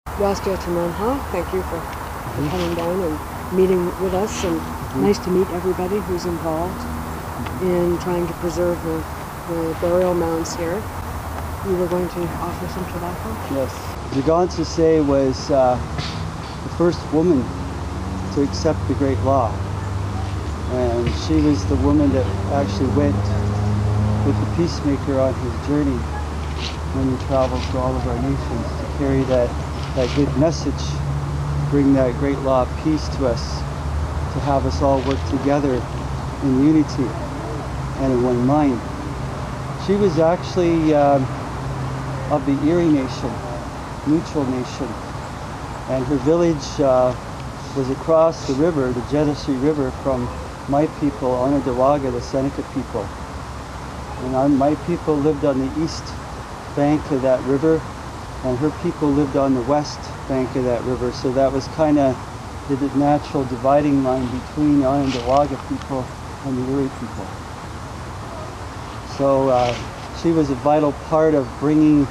Thank you for coming down and meeting with us, and nice to meet everybody who's involved in trying to preserve the burial mounds here. You were going to offer some tobacco? Yes. Taiaiako'n was the first woman to accept the Great Law. And she was the woman that actually went with the peacemaker on his journey when he traveled to all of our nations to carry that good message, bring that great law of peace to us, to have us all work together in unity and in one mind. She was actually of the Erie Nation, neutral nation, and her village was across the river, the Genesee River, from my people, Onondaga, the Seneca people. And my people lived on the east bank of that river, and her people lived on the west bank of that river. So that was kind of the natural dividing line between Onondaga people and the Erie people. So she was a vital part of bringing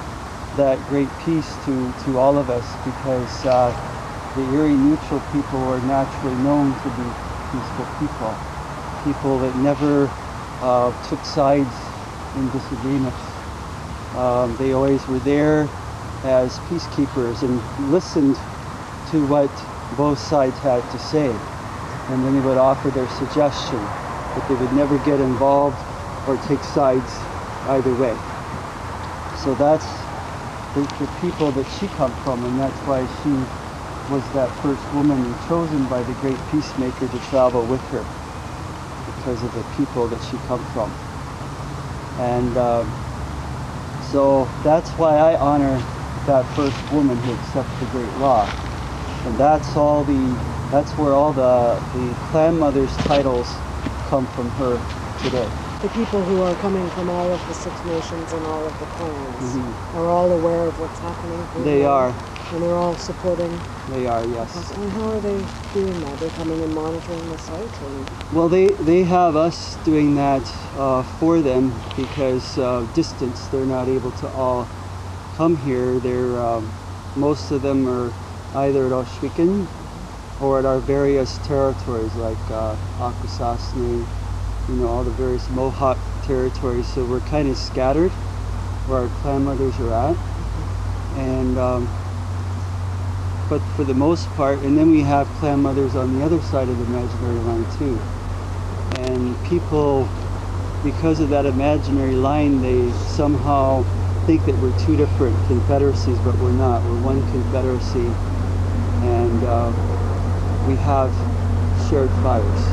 that great peace to all of us, because the Erie neutral people were naturally known to be peaceful people that never took sides in disagreements. They always were there as peacekeepers and listened to what both sides had to say, and then they would offer their suggestion, but they would never get involved or take sides either way. So that's the people that she come from, and that's why she was that first woman chosen by the great peacemaker to travel with her, because of the people that she come from. And so that's why I honor that first woman who accepted the great law. And that's where all the clan mothers' titles come from her today. The people who are coming from all of the Six Nations and all of the clans are all aware of what's happening. They are. And they're all supporting. They are, yes. And how are they doing that? They're coming and monitoring the site? Well, they have us doing that for them, because distance, they're not able to all come here. They're most of them are either at Oshwikin or at our various territories, like Akwesasne, all the various Mohawk territories. So we're kind of scattered where our clan mothers are at. And but for the most part, and then we have clan mothers on the other side of the imaginary line too. And people, because of that imaginary line, they somehow think that we're two different confederacies, but we're not. We're one confederacy, and we have shared fires.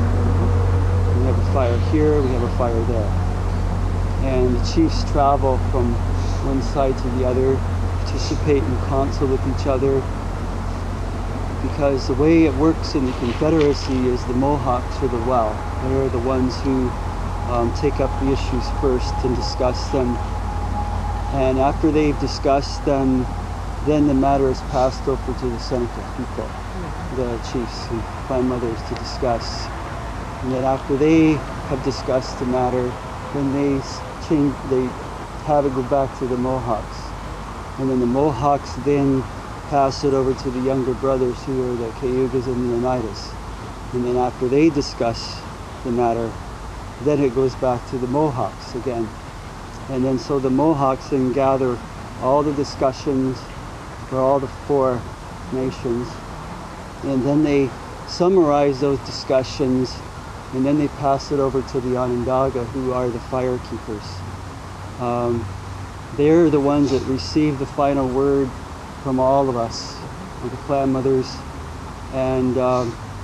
We have a fire here, we have a fire there. And the chiefs travel from one side to the other, participate in council with each other, because the way it works in the Confederacy is the Mohawks are the well. They're the ones who take up the issues first and discuss them. And after they've discussed them, then the matter is passed over to the Seneca people, the chiefs and clan mothers, to discuss. And then after they have discussed the matter, then they have it go back to the Mohawks. And then the Mohawks then pass it over to the younger brothers, who are the Cayugas and the Oneidas. And then after they discuss the matter, then it goes back to the Mohawks again. And then so the Mohawks then gather all the discussions for all the four nations, and then they summarize those discussions, and then they pass it over to the Onondaga, who are the fire keepers. They're the ones that receive the final word from all of us, the clan mothers, and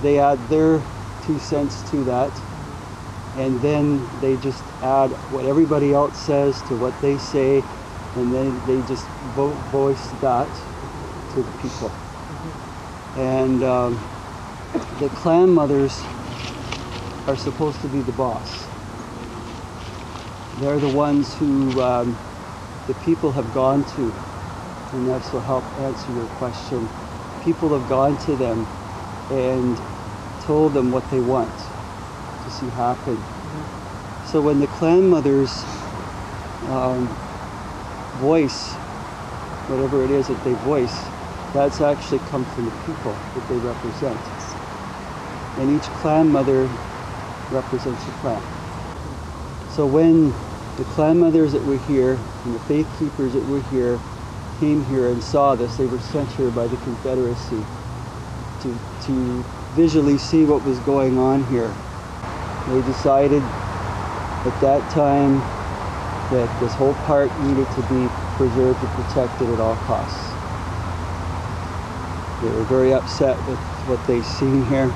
they add their 2 cents to that, and then they just add what everybody else says to what they say, and then they just voice that to the people. And the clan mothers are supposed to be the boss. They're the ones who the people have gone to, and that's will help answer your question. People have gone to them and told them what they want to see happen. So when the clan mothers voice whatever it is that they voice, that's actually come from the people that they represent. And each clan mother represents a clan. So when the clan mothers that were here and the faith keepers that were here came here and saw this, they were sent here by the Confederacy to visually see what was going on here. They decided at that time that this whole park needed to be preserved and protected at all costs. They were very upset with what they seen here.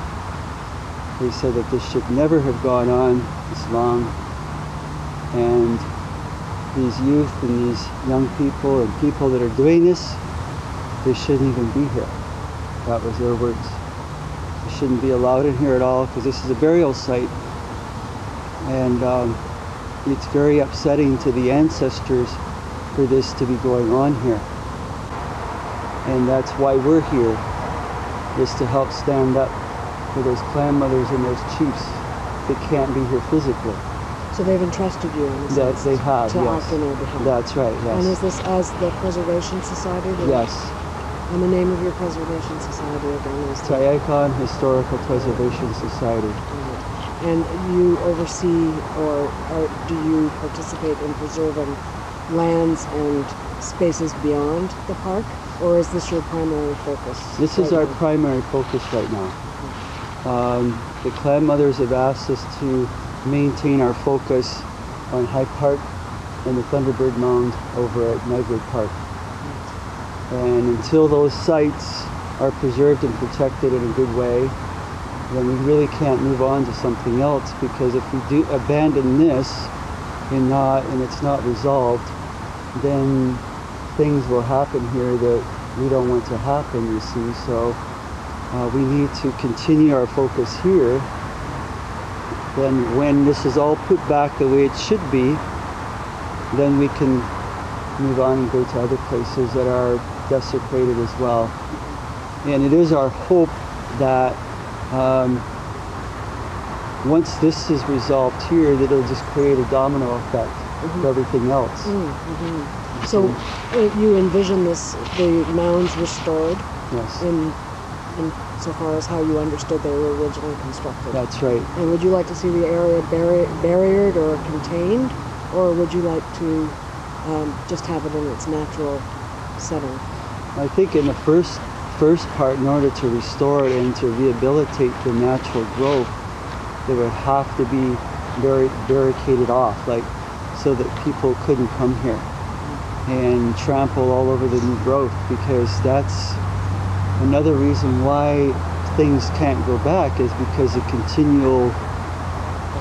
They said that this should never have gone on this long, and these youth and these young people and people that are doing this, they shouldn't even be here. That was their words. They shouldn't be allowed in here at all because this is a burial site, and it's very upsetting to the ancestors for this to be going on here. And that's why we're here, is to help stand up for those clan mothers and those chiefs that can't be here physically. So they've entrusted you in a That sense they have, to yes. act on their behalf. That's right, yes. And is this as the Preservation Society? Yes. And the name of your Preservation Society again is? Taiaiako'n Historical Preservation Society. Right. And you oversee or do you participate in preserving lands and spaces beyond the park? Or is this your primary focus? This is our primary focus right now. The clan mothers have asked us to maintain our focus on High Park and the Thunderbird Mound over at Medway Park. And until those sites are preserved and protected in a good way, then we really can't move on to something else, because if we do abandon this and it's not resolved, then things will happen here that we don't want to happen, you see. So we need to continue our focus here. Then when this is all put back the way it should be, then we can move on and go to other places that are desecrated as well. And it is our hope that once this is resolved here, that it'll just create a domino effect for everything else. So you envision the mounds restored? Yes. In so far as how you understood they were originally constructed? That's right. And would you like to see the area barriered or contained, or would you like to just have it in its natural setting? I think in the first part, in order to restore it and to rehabilitate the natural growth, it would have to be barricaded off, like so that people couldn't come here and trample all over the new growth, because that's another reason why things can't go back, is because of continual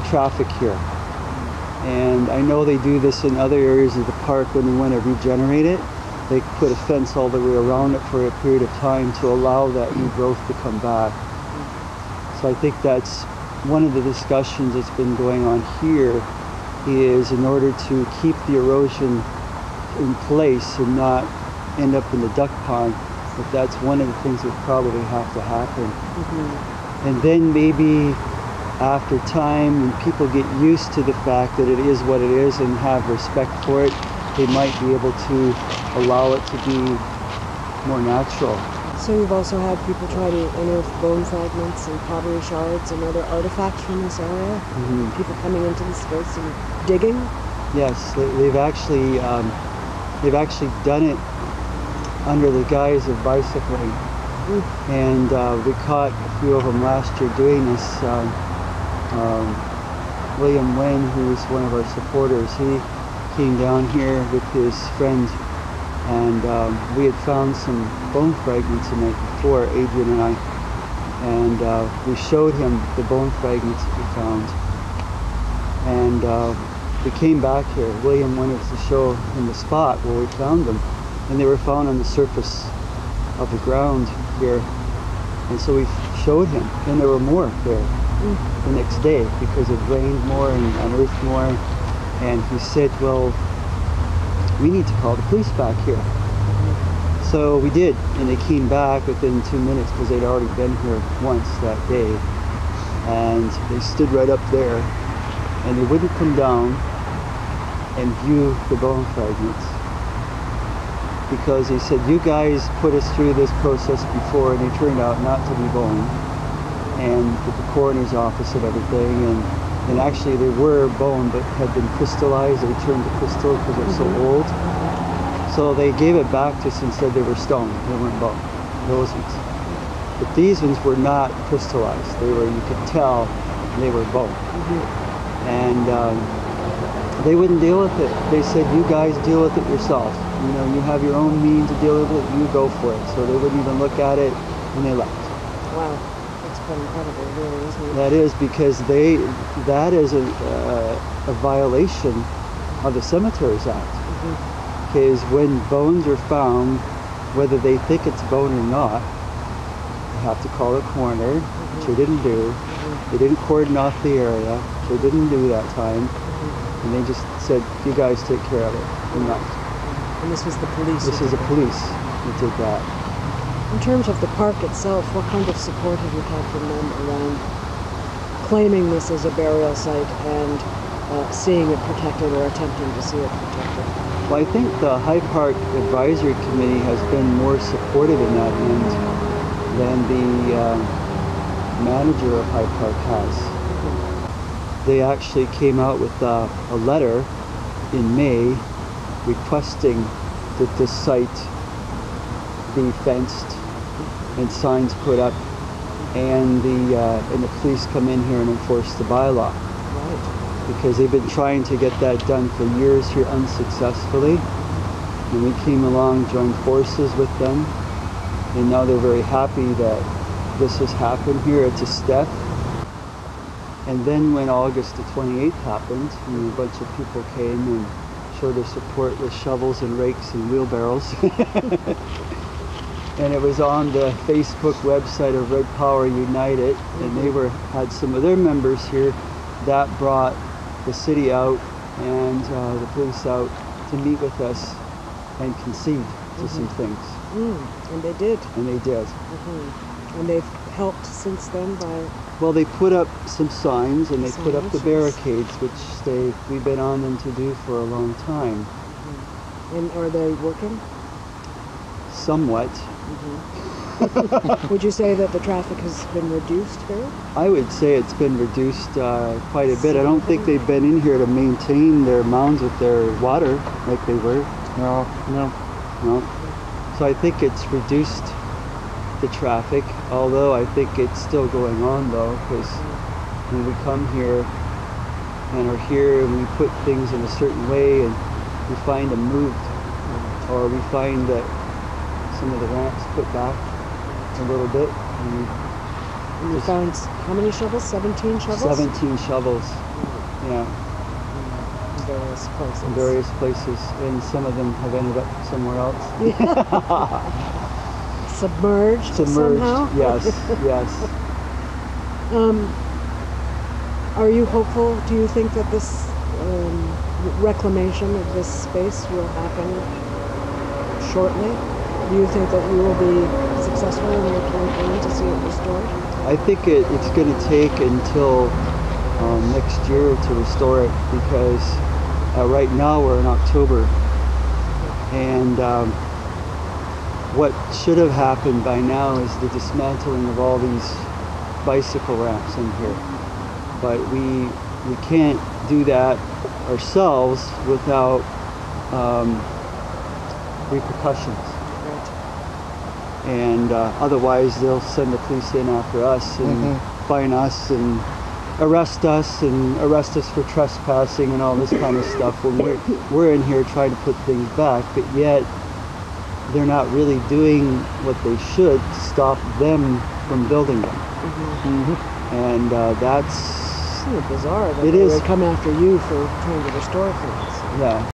traffic here. And I know they do this in other areas of the park when they want to regenerate it. They put a fence all the way around it for a period of time to allow that new growth to come back. So I think that's one of the discussions that's been going on here, is in order to keep the erosion in place and not end up in the duck pond, but that's one of the things that probably have to happen. And then maybe after time, when people get used to the fact that it is what it is and have respect for it, they might be able to allow it to be more natural. So you've also had people try to unearth bone fragments and pottery shards and other artifacts from this area? People coming into the space and digging? Yes, they've actually done it under the guise of bicycling. And we caught a few of them last year doing this. William Wen, who's one of our supporters, he came down here with his friend, and we had found some bone fragments the night before, Adrian and I, and we showed him the bone fragments that we found. And we came back here. William wanted to show him the spot where we found them, and they were found on the surface of the ground here. And so we showed him, and there were more there the next day, because it rained more and unearthed more. And he said, well, we need to call the police back here. So we did, and they came back within 2 minutes, because they'd already been here once that day. And they stood right up there, and they wouldn't come down and view the bone fragments. because he said, you guys put us through this process before and they turned out not to be bone, and with the coroner's office and everything, and actually they were bone but had been crystallized. They turned to crystal because they're so old. So they gave it back to us and said they were stone, they weren't bone, those ones. But these ones were not crystallized. They were, you could tell they were bone. And they wouldn't deal with it. They said, you guys deal with it yourself. You know, you have your own means to deal with it, you go for it. So they wouldn't even look at it, and they left. Wow, that's quite incredible, really, isn't it? That is, because that is a violation of the Cemeteries Act. Because when bones are found, whether they think it's bone or not, they have to call a coroner, which they didn't do. They didn't cordon off the area, which they didn't do that time. And they just said, you guys take care of it, and left. And this was the police? This is the police who did that. In terms of the park itself, what kind of support have you had from them around claiming this as a burial site and seeing it protected or attempting to see it protected? Well, I think the High Park Advisory Committee has been more supportive in that end than the manager of High Park has. They actually came out with a letter in May requesting that this site be fenced and signs put up, and the police come in here and enforce the bylaw. Right. Because they've been trying to get that done for years here unsuccessfully. And we came along, joined forces with them, and now they're very happy that this has happened here. It's a step. And then when August the 28th happened, a bunch of people came and showed their support with shovels and rakes and wheelbarrows. And it was on the Facebook website of Red Power United, and they had some of their members here that brought the city out and the police out to meet with us and concede to some things. And they did. And they did. And they've helped since then by... Well, they put up some signs, and they put up the barricades, which we've been on them to do for a long time. And are they working? Somewhat. Would you say that the traffic has been reduced here? I would say it's been reduced quite a bit. I don't think they've been in here to maintain their mounds with their water like they were. No. So I think it's reduced the traffic, although I think it's still going on though, because when we come here and are here and we put things in a certain way and we find them moved, or we find that some of the ramps put back a little bit. And you found how many shovels? 17 shovels? 17 shovels, yeah. In various places. In various places, and some of them have ended up somewhere else. Submerged somehow? Yes, yes. Are you hopeful? Do you think that this reclamation of this space will happen shortly? Do you think that you will be successful in your campaign to see it restored? I think it's going to take until next year to restore it, because right now we're in October, and what should have happened by now is the dismantling of all these bicycle ramps in here. But we can't do that ourselves without repercussions. And otherwise they'll send the police in after us and fine us and arrest us for trespassing and all this kind of stuff when we're in here trying to put things back, but yet they're not really doing what they should to stop them from building them. And that's bizarre that it they is. would come after you for trying to restore things. Yeah.